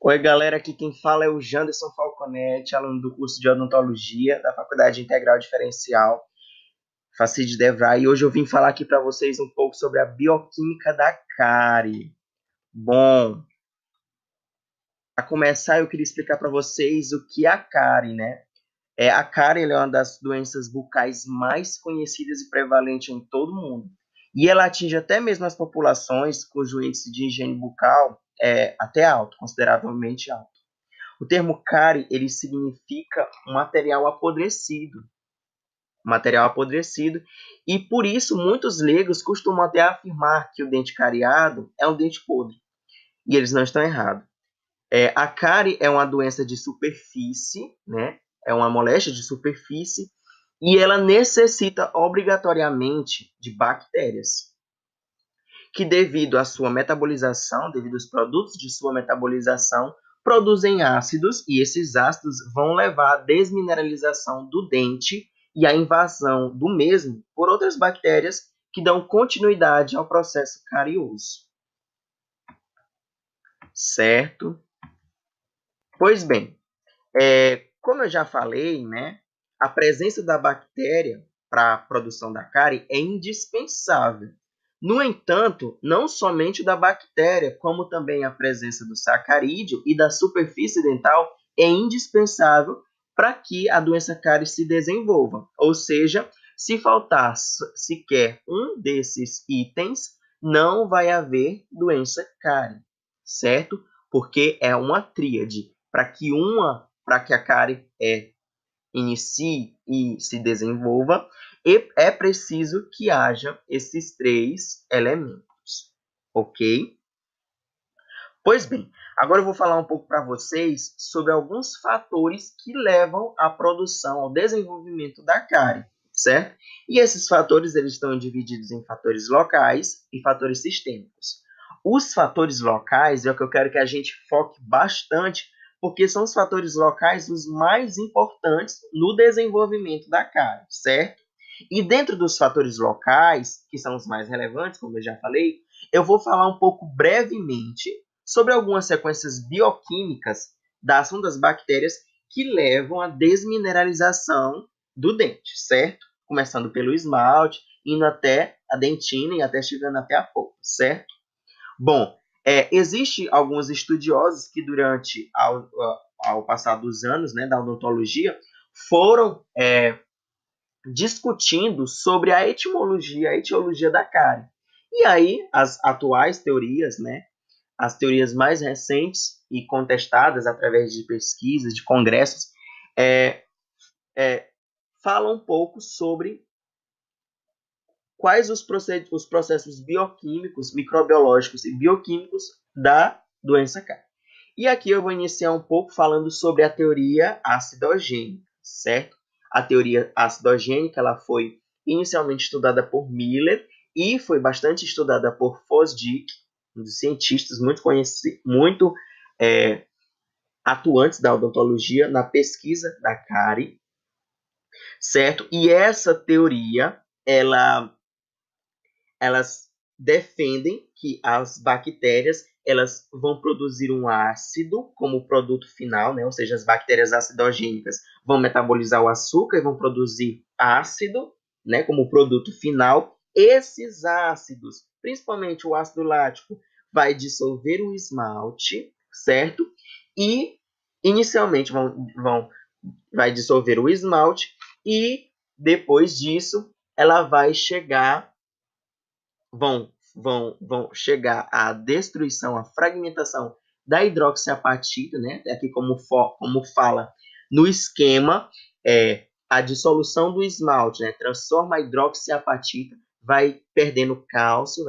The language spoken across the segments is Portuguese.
Oi, galera, aqui quem fala é o Janderson Falconetti, aluno do curso de odontologia da Faculdade Integral Diferencial, Facide Devray, e hoje eu vim falar aqui para vocês um pouco sobre a bioquímica da cárie. Bom, para começar eu queria explicar para vocês o que é a cárie, né? A cárie é uma das doenças bucais mais conhecidas e prevalentes em todo o mundo. E ela atinge até mesmo as populações cujo índice de higiene bucal é até alto, consideravelmente alto. O termo cárie, ele significa material apodrecido, e por isso muitos leigos costumam até afirmar que o dente cariado é um dente podre, e eles não estão errados. A cárie é uma doença de superfície, né? É uma moléstia de superfície, e ela necessita obrigatoriamente de bactérias, que devido à sua metabolização, devido aos produtos de sua metabolização, produzem ácidos, e esses ácidos vão levar à desmineralização do dente e à invasão do mesmo por outras bactérias que dão continuidade ao processo carioso. Certo? Pois bem, como eu já falei, né, a presença da bactéria para a produção da cárie é indispensável. No entanto, não somente da bactéria, como também a presença do sacarídeo e da superfície dental é indispensável para que a doença cárie se desenvolva. Ou seja, se faltar sequer um desses itens, não vai haver doença cárie, certo? Porque é uma tríade. Para que a cárie inicie e se desenvolva, é preciso que haja esses três elementos, ok? Pois bem, agora eu vou falar um pouco para vocês sobre alguns fatores que levam à produção, ao desenvolvimento da cárie, certo? E esses fatores eles estão divididos em fatores locais e fatores sistêmicos. Os fatores locais é o que eu quero que a gente foque bastante, porque são os fatores locais os mais importantes no desenvolvimento da cárie, certo? E dentro dos fatores locais, que são os mais relevantes, como eu já falei, eu vou falar um pouco brevemente sobre algumas sequências bioquímicas da ação das bactérias que levam à desmineralização do dente, certo? Começando pelo esmalte, indo até a dentina e até chegando até a polpa, certo? Bom, existe alguns estudiosos que durante ao passar dos anos, né, da odontologia, foram discutindo sobre a etiologia da cárie. E aí, as atuais teorias, né, as teorias mais recentes e contestadas através de pesquisas, de congressos, falam um pouco sobre quais os processos bioquímicos, microbiológicos e bioquímicos da doença cárie. E aqui eu vou iniciar um pouco falando sobre a teoria acidogênica, certo? A teoria acidogênica ela foi inicialmente estudada por Miller e foi bastante estudada por Fosdick, um dos cientistas muito atuantes da odontologia na pesquisa da cárie, certo? E essa teoria, elas defendem que as bactérias elas vão produzir um ácido como produto final, né? Ou seja, as bactérias acidogênicas vão metabolizar o açúcar e vão produzir ácido, né? Como produto final. Esses ácidos, principalmente o ácido lático, vai dissolver o esmalte, certo? E inicialmente vai dissolver o esmalte e depois disso ela vai chegar vão chegar à destruição, à fragmentação da hidroxiapatita, né? Aqui como fala no esquema, a dissolução do esmalte, né? Transforma a hidroxiapatita, vai perdendo cálcio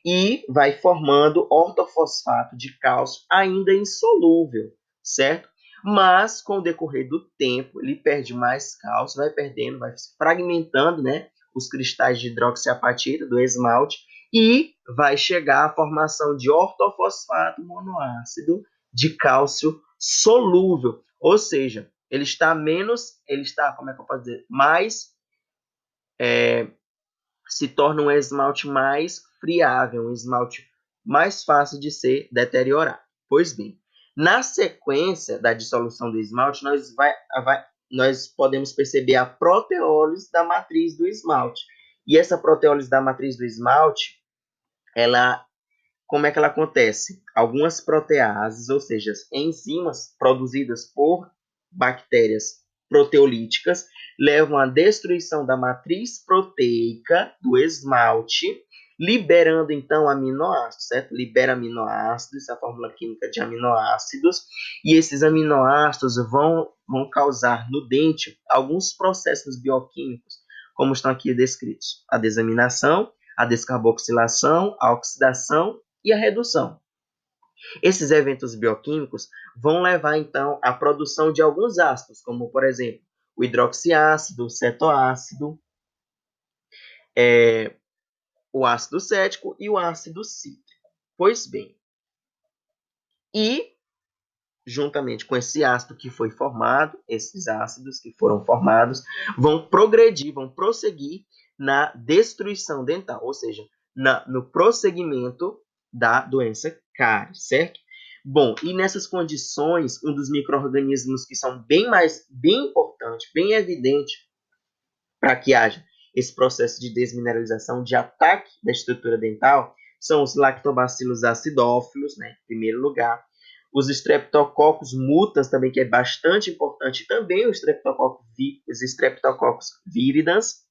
e vai formando ortofosfato de cálcio ainda insolúvel, certo? Mas com o decorrer do tempo, ele perde mais cálcio, vai perdendo, vai se fragmentando, né? Os cristais de hidroxiapatita do esmalte e vai chegar à formação de ortofosfato monoácido de cálcio solúvel, ou seja, como é que eu posso dizer, se torna um esmalte mais friável, um esmalte mais fácil de ser deteriorado, Pois bem, na sequência da dissolução do esmalte, nós podemos perceber a proteólise da matriz do esmalte. E essa proteólise da matriz do esmalte, como é que ela acontece? Algumas proteases, ou seja, enzimas produzidas por bactérias proteolíticas, levam à destruição da matriz proteica do esmalte, liberando então aminoácidos, certo? Libera aminoácidos, essa é a fórmula química de aminoácidos, e esses aminoácidos vão causar no dente alguns processos bioquímicos, como estão aqui descritos: a desaminação, a descarboxilação, a oxidação e a redução. Esses eventos bioquímicos vão levar, então, à produção de alguns ácidos, como, por exemplo, o hidroxiácido, o cetoácido, o ácido cético e o ácido cítrico. Pois bem, e juntamente com esse ácido que foi formado, esses ácidos que foram formados vão progredir, vão prosseguir na destruição dental, ou seja, no prosseguimento da doença cárie, certo? Bom, e nessas condições, um dos micro-organismos que são bem importante, bem evidente para que haja esse processo de desmineralização, de ataque da estrutura dental, são os lactobacillus acidófilos, né, em primeiro lugar, os Streptococcus mutans também, que é bastante importante, também os Streptococcus viridans,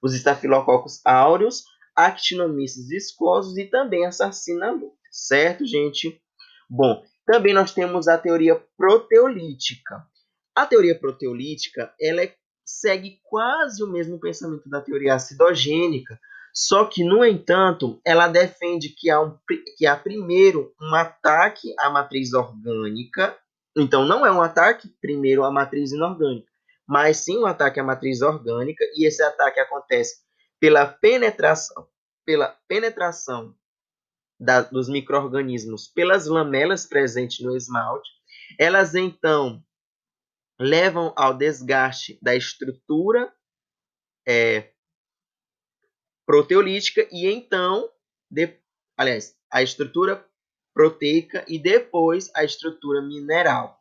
os Staphylococcus aureus, Actinomyces viscosus e também a Sarcina lutea, certo, gente? Bom, também nós temos a teoria proteolítica. A teoria proteolítica, ela segue quase o mesmo pensamento da teoria acidogênica, só que, no entanto, ela defende que há primeiro um ataque à matriz orgânica. Então, não é um ataque primeiro à matriz inorgânica, mas sim um ataque à matriz orgânica, e esse ataque acontece pela penetração dos micro-organismos pelas lamelas presentes no esmalte. Elas, então, levam ao desgaste da estrutura proteolítica e então, a estrutura proteica e depois a estrutura mineral,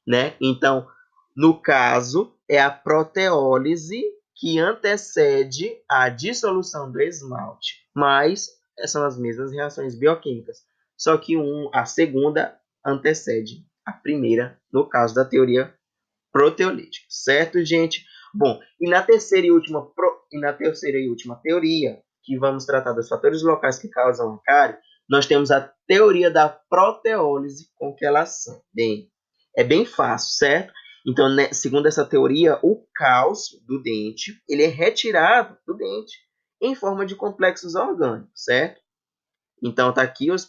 né? Então, no caso, é a proteólise que antecede a dissolução do esmalte, mas são as mesmas reações bioquímicas, só que a segunda antecede a primeira, no caso da teoria proteolítica, certo, gente? Bom, e na terceira e última teoria, que vamos tratar dos fatores locais que causam a cárie, nós temos a teoria da proteólise com quelação. Bem, é bem fácil, certo? Então, segundo essa teoria, o cálcio do dente, ele é retirado do dente em forma de complexos orgânicos, certo? Então, tá aqui os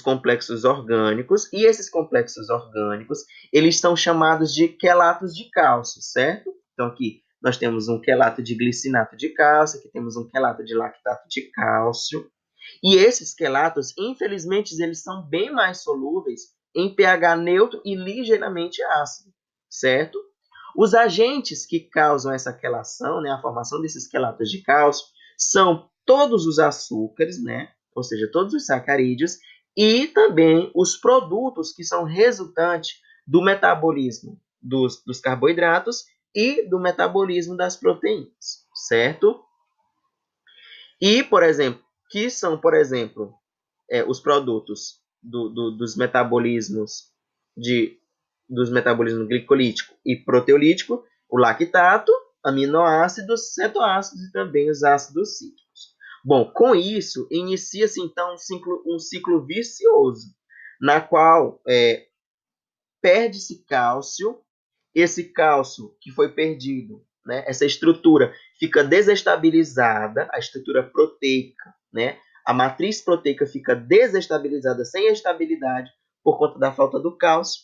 complexos orgânicos, e esses complexos orgânicos, eles são chamados de quelatos de cálcio, certo? Então, aqui nós temos um quelato de glicinato de cálcio, aqui temos um quelato de lactato de cálcio, e esses quelatos, infelizmente, eles são bem mais solúveis em pH neutro e ligeiramente ácido, certo? Os agentes que causam essa quelação, né, a formação desses quelatos de cálcio, são todos os açúcares, né, ou seja, todos os sacarídeos, e também os produtos que são resultantes do metabolismo dos carboidratos e do metabolismo das proteínas, certo? E, por exemplo, os produtos dos metabolismos glicolítico e proteolítico, o lactato, aminoácidos, cetoácidos e também os ácidos cítricos. Bom, com isso, inicia-se então um ciclo vicioso, na qual perde-se cálcio, esse cálcio que foi perdido, né, essa estrutura fica desestabilizada, a estrutura proteica, né, a matriz proteica fica desestabilizada, sem estabilidade, por conta da falta do cálcio,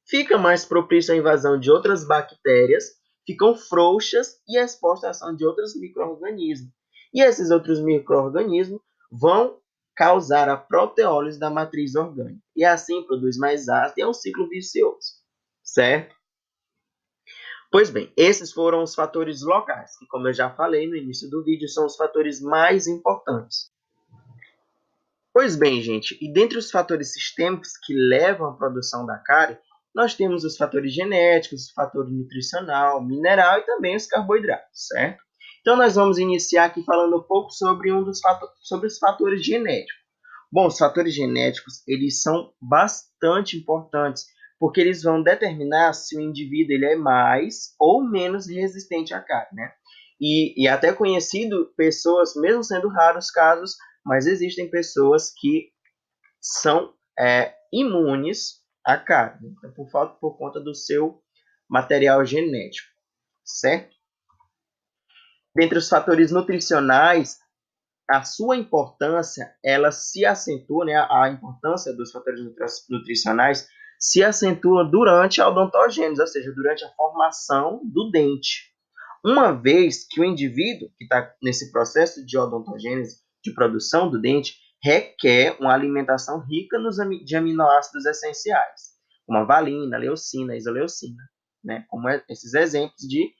fica mais propício à invasão de outras bactérias, ficam frouxas e expostas à ação de outros micro-organismos. E esses outros micro-organismos vão causar a proteólise da matriz orgânica. E assim produz mais ácido e é um ciclo vicioso, certo? Pois bem, esses foram os fatores locais, que, como eu já falei no início do vídeo, são os fatores mais importantes. Pois bem, gente, e dentre os fatores sistêmicos que levam à produção da cárie, nós temos os fatores genéticos, o fator nutricional, mineral e também os carboidratos, certo? Então, nós vamos iniciar aqui falando um pouco sobre sobre os fatores genéticos. Bom, os fatores genéticos, eles são bastante importantes, porque eles vão determinar se o indivíduo ele é mais ou menos resistente à cárie, né? E até conhecido pessoas, mesmo sendo raros casos, mas existem pessoas que são imunes à cárie, então, por conta do seu material genético, certo? Dentre os fatores nutricionais, a sua importância, ela se acentua, né? A importância dos fatores nutricionais se acentua durante a odontogênese, ou seja, durante a formação do dente. Uma vez que o indivíduo que está nesse processo de odontogênese, de produção do dente, requer uma alimentação rica de aminoácidos essenciais, como a valina, a leucina, a isoleucina, né? Como esses exemplos de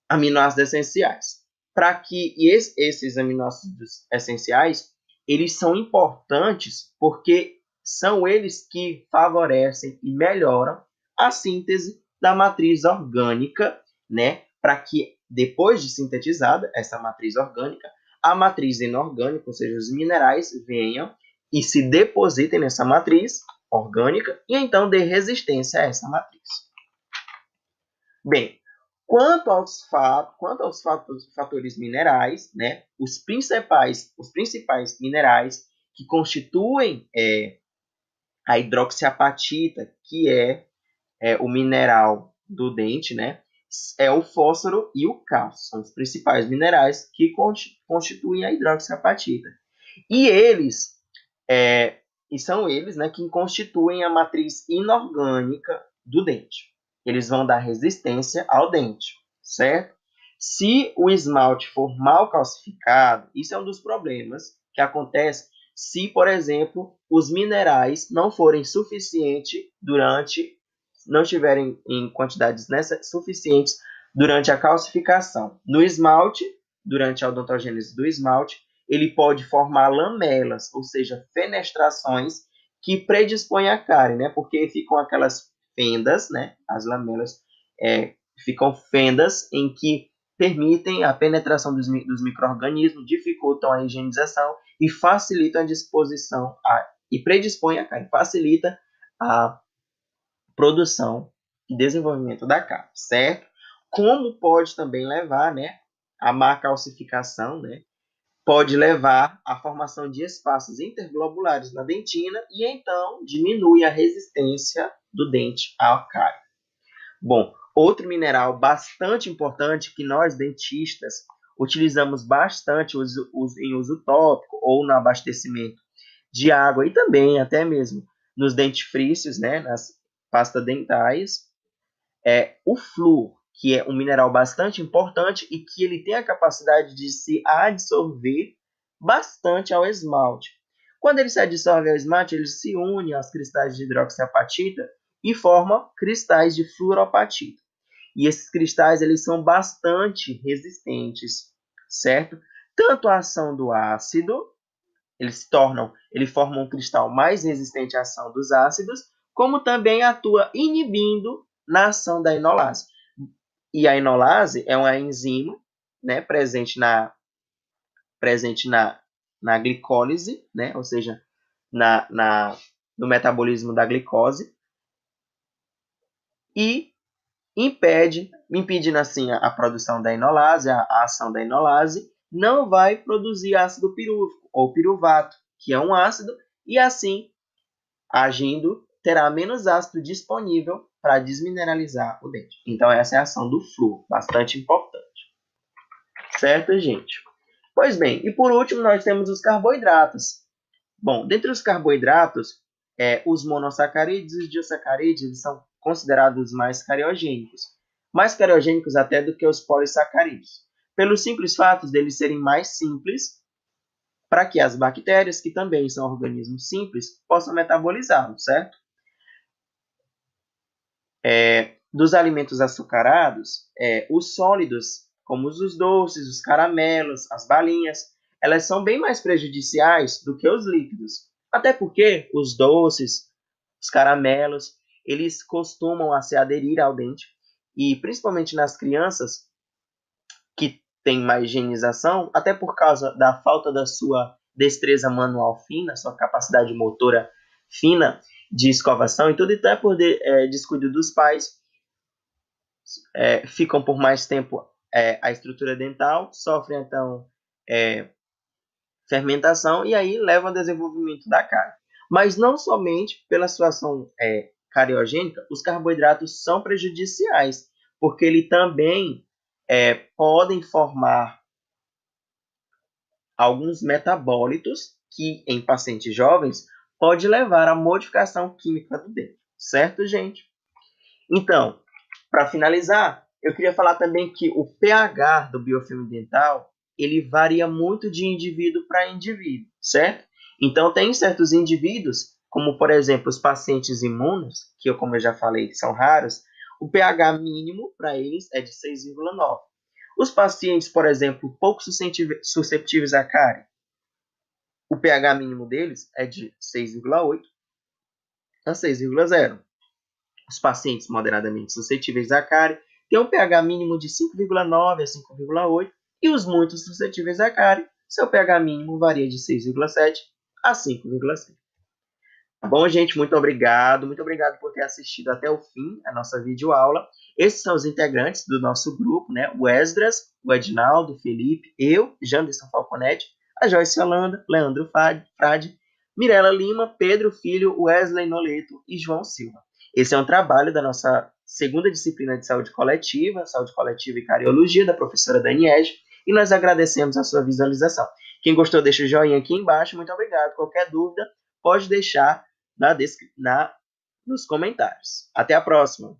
aminoácidos essenciais. Para que esses aminoácidos essenciais, eles são importantes porque são eles que favorecem e melhoram a síntese da matriz orgânica, né? Para que depois de sintetizada essa matriz orgânica, a matriz inorgânica, ou seja, os minerais, venham e se depositem nessa matriz orgânica e então dê resistência a essa matriz. Bem, quanto aos fatores minerais, né, os principais minerais que constituem a hidroxiapatita, que é o mineral do dente, né, é o fósforo e o cálcio. São os principais minerais que constituem a hidroxiapatita. E são eles, né, que constituem a matriz inorgânica do dente. Eles vão dar resistência ao dente, certo? Se o esmalte for mal calcificado, isso é um dos problemas que acontece se, por exemplo, os minerais não forem suficientes não estiverem em quantidades suficientes durante a calcificação. No esmalte, durante a odontogênese do esmalte, ele pode formar lamelas, ou seja, fenestrações que predispõem a cárie, né? Porque ficam aquelas fendas, né? As lamelas ficam fendas em que permitem a penetração dos micro-organismos, dificultam a higienização e facilitam a disposição e predispõem a cárie, facilita a produção e desenvolvimento da cárie, certo? Como pode também levar, né, a má calcificação, né, pode levar à formação de espaços interglobulares na dentina e então diminui a resistência do dente à cárie. Bom, outro mineral bastante importante que nós dentistas utilizamos bastante em uso tópico ou no abastecimento de água e também até mesmo nos dentifrícios, né, nas pastas dentais, é o flúor, que é um mineral bastante importante e que ele tem a capacidade de se adsorver bastante ao esmalte. Quando ele se adsorve ao esmalte, ele se une aos cristais de hidroxiapatita e forma cristais de fluoropatita. E esses cristais eles são bastante resistentes, certo? Tanto a ação do ácido, ele forma um cristal mais resistente à ação dos ácidos, como também atua inibindo na ação da enolase. E a enolase é uma enzima, né, presente na glicólise, né, ou seja, no metabolismo da glicose, e impedindo assim a produção da enolase, a ação da enolase, não vai produzir ácido pirúvico ou piruvato, que é um ácido, e assim, agindo, terá menos ácido disponível para desmineralizar o dente. Então, essa é a ação do flúor, bastante importante. Certo, gente? Pois bem, e por último, nós temos os carboidratos. Bom, dentre os carboidratos, os monossacarídeos e os disacarídeos eles são considerados mais cariogênicos até do que os polissacarídeos, pelo simples fato deles serem mais simples para que as bactérias, que também são organismos simples, possam metabolizá-los, certo? Dos alimentos açucarados, os sólidos, como os doces, os caramelos, as balinhas, elas são bem mais prejudiciais do que os líquidos. Até porque os doces, os caramelos, eles costumam a se aderir ao dente, e principalmente nas crianças que têm mais higienização, até por causa da falta da sua destreza manual fina, sua capacidade motora fina de escovação e tudo, então é por descuido dos pais, ficam por mais tempo a estrutura dental, sofrem então fermentação e aí leva ao desenvolvimento da cárie. Mas não somente pela situação cariogênica, os carboidratos são prejudiciais, porque eles também podem formar alguns metabólitos que, em pacientes jovens, pode levar à modificação química do dente. Certo, gente? Então, para finalizar, eu queria falar também que o pH do biofilme dental ele varia muito de indivíduo para indivíduo, certo? Então, tem certos indivíduos, como por exemplo os pacientes imunos, que como eu já falei, são raros, o pH mínimo para eles é de 6,9. Os pacientes, por exemplo, pouco susceptíveis à cárie, o pH mínimo deles é de 6,8 a 6,0. Os pacientes moderadamente suscetíveis à cárie têm um pH mínimo de 5,9 a 5,8 e os muito suscetíveis à cárie, seu pH mínimo varia de 6,7 a 5,7. Tá bom, gente? Muito obrigado por ter assistido até o fim a nossa videoaula. Esses são os integrantes do nosso grupo, né? O Esdras, o Edinaldo, o Felipe, eu, Janderson Falconetti, a Joyce Holanda, Leandro Frade, Mirela Lima, Pedro Filho, Wesley Noleto e João Silva. Esse é um trabalho da nossa segunda disciplina de saúde coletiva e cariologia, da professora Daniege, e nós agradecemos a sua visualização. Quem gostou, deixa o joinha aqui embaixo. Muito obrigado. Qualquer dúvida, pode deixar nos comentários. Até a próxima!